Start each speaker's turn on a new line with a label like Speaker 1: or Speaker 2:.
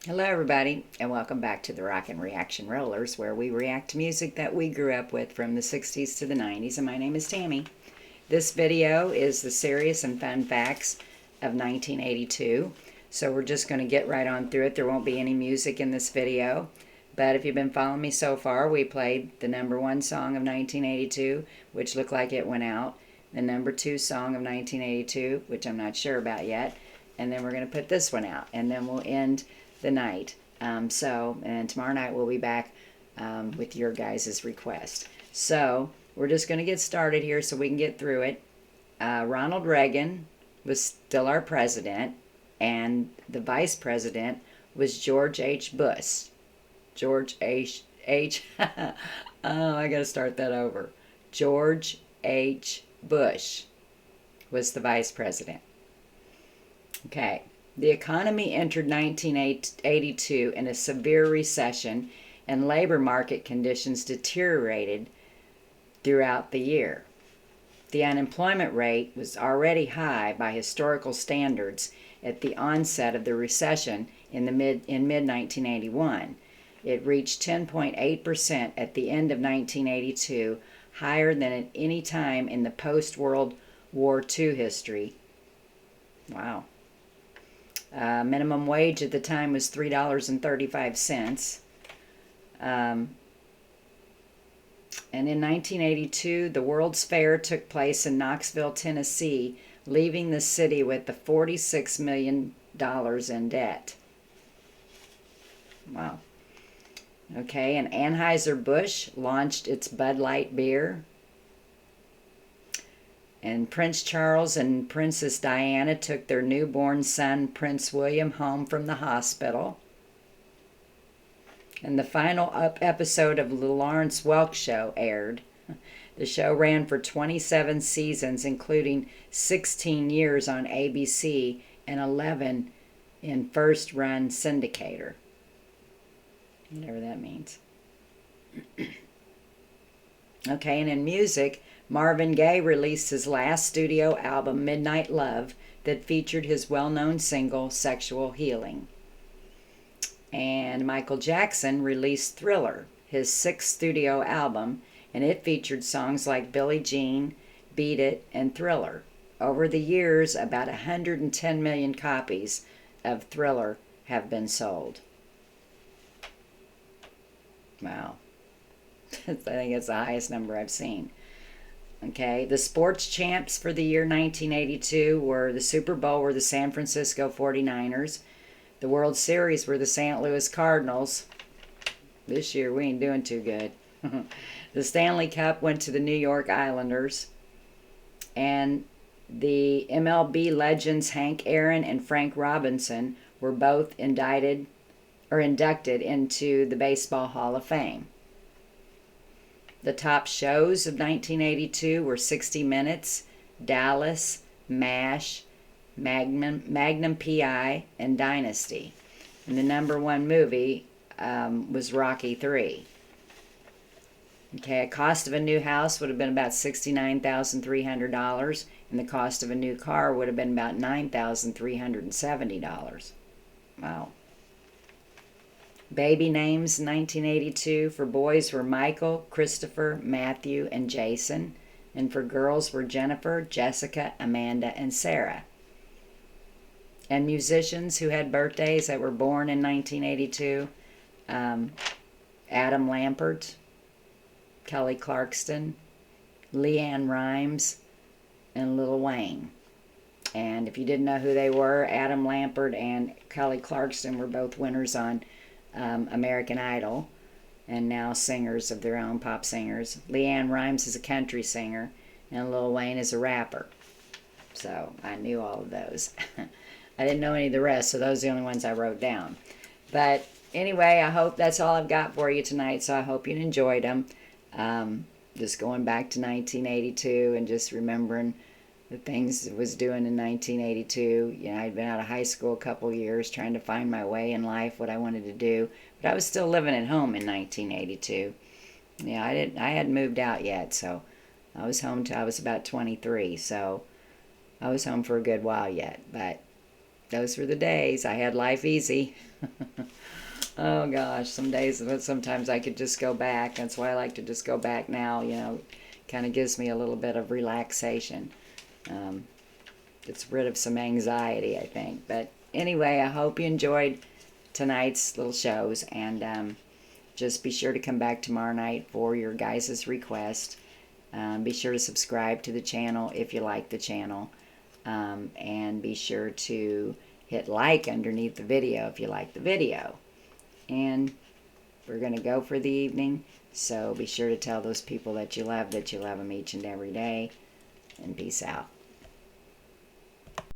Speaker 1: Hello, everybody, and welcome back to the Rockin' Reaction Rollers, where we react to music that we grew up with from the 60s to the 90s, and my name is Tammy. This video is the serious and fun facts of 1982, so we're just going to get right on through it. There won't be any music in this video, but if you've been following me so far, we played the #1 song of 1982, which looked like it went out, the #2 song of 1982, which I'm not sure about yet, and then we're going to put this one out, and then we'll end the night. And tomorrow night we'll be back with your guys' request. So we're just going to get started here so we can get through it. Ronald Reagan was still our president, and the vice president was George H. Bush. George H. Oh, I got to start that over. George H. Bush was the vice president. Okay. The economy entered 1982 in a severe recession, and labor market conditions deteriorated throughout the year. The unemployment rate was already high by historical standards at the onset of the recession in mid-1981. It reached 10.8% at the end of 1982, higher than at any time in the post-World War II history. Wow. Minimum wage at the time was $3.35. And in 1982, the World's Fair took place in Knoxville, Tennessee, leaving the city with the $46 million in debt. Wow. Okay, and Anheuser-Busch launched its Bud Light beer. And Prince Charles and Princess Diana took their newborn son, Prince William, home from the hospital. And the final episode of The Lawrence Welk Show aired. The show ran for 27 seasons, including 16 years on ABC and 11 in first-run syndicator. Whatever that means. Okay, and in music, Marvin Gaye released his last studio album, Midnight Love, that featured his well-known single, Sexual Healing. And Michael Jackson released Thriller, his 6th studio album, and it featured songs like Billie Jean, Beat It, and Thriller. Over the years, about 110 million copies of Thriller have been sold. Wow. I think it's the highest number I've seen. Okay, the sports champs for the year 1982 were the Super Bowl were the San Francisco 49ers. The World Series were the St. Louis Cardinals. This year we ain't doing too good. The Stanley Cup went to the New York Islanders. And the MLB legends Hank Aaron and Frank Robinson were both inducted into the Baseball Hall of Fame. The top shows of 1982 were 60 Minutes, Dallas, MASH, Magnum P.I., and Dynasty. And the #1 movie was Rocky III. Okay, a cost of a new house would have been about $69,300, and the cost of a new car would have been about $9,370. Wow. Baby names in 1982 for boys were Michael, Christopher, Matthew, and Jason. And for girls were Jennifer, Jessica, Amanda, and Sarah. And musicians who had birthdays that were born in 1982, Adam Lampert, Kelly Clarkson, Leanne Rimes, and Lil Wayne. And if you didn't know who they were, Adam Lampert and Kelly Clarkson were both winners on American Idol, and now singers of their own, pop singers. Leanne Rimes is a country singer, and Lil Wayne is a rapper. So I knew all of those. I didn't know any of the rest, so those are the only ones I wrote down. But anyway, I hope that's all I've got for you tonight, so I hope you enjoyed them. Just going back to 1982 and just remembering the things I was doing in 1982. You know, I'd been out of high school a couple years trying to find my way in life, what I wanted to do. But I was still living at home in 1982. Yeah, I hadn't moved out yet, so I was home till I was about 23. So I was home for a good while yet. But those were the days. I had life easy. Oh gosh, some days, but sometimes I could just go back. That's why I like to just go back now, kind of gives me a little bit of relaxation. Um, Gets rid of some anxiety, I think. But anyway, I hope you enjoyed tonight's little shows, and just be sure to come back tomorrow night for your guys' request. Be sure to subscribe to the channel if you like the channel, and be sure to hit like underneath the video if you like the video. And we're going to go for the evening, so be sure to tell those people that you love them each and every day, and peace out.